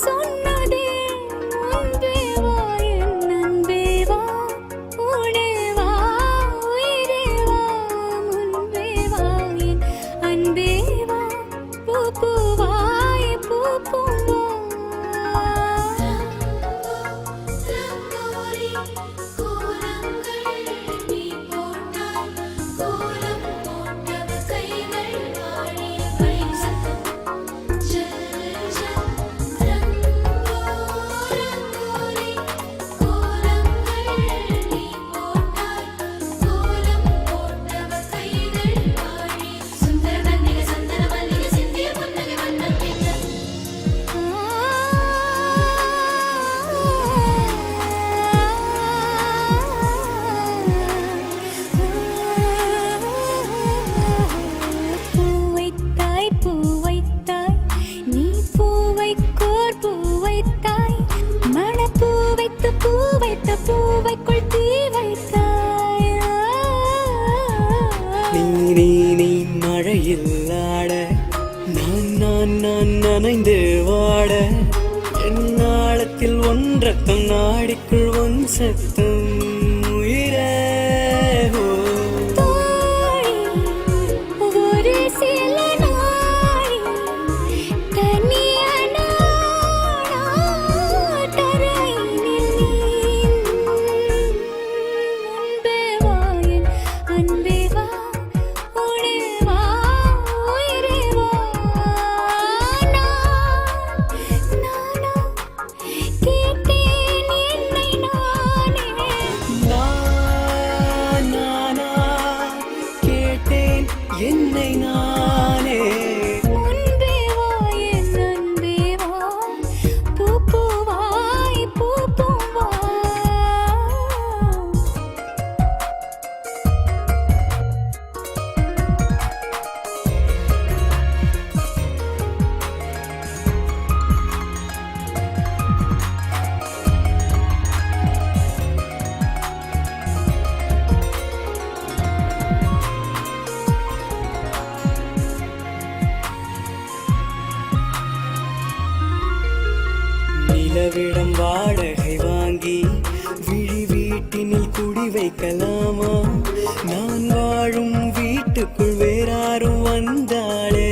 சொன்னதே முன்பே வா என் அன்பே வா உடே வா உயிரே வா முன்பே வா என் அன்பே வா பூ பூவாய் பூ பூவா பூவைக்குள் தீ வைத்தாய் நீ மழையில் ஆட நான் நனைந்து வாட என் நாளத்தில் ஒன்றத்தம் நாடிக்குள் ஒன் சத்தம் உயிரே ஒரு சில நாள் தனியான என்னை நானே முன்பே வா என் அன்பே வா பூ பூவாய் பூ பூவா நிலவிடம் வாடகை வாங்கி விழி வீட்டினில் குடி வைக்கலாமா நான் வாழும் வீட்டுக்குள் வேறாரும் வந்தாளே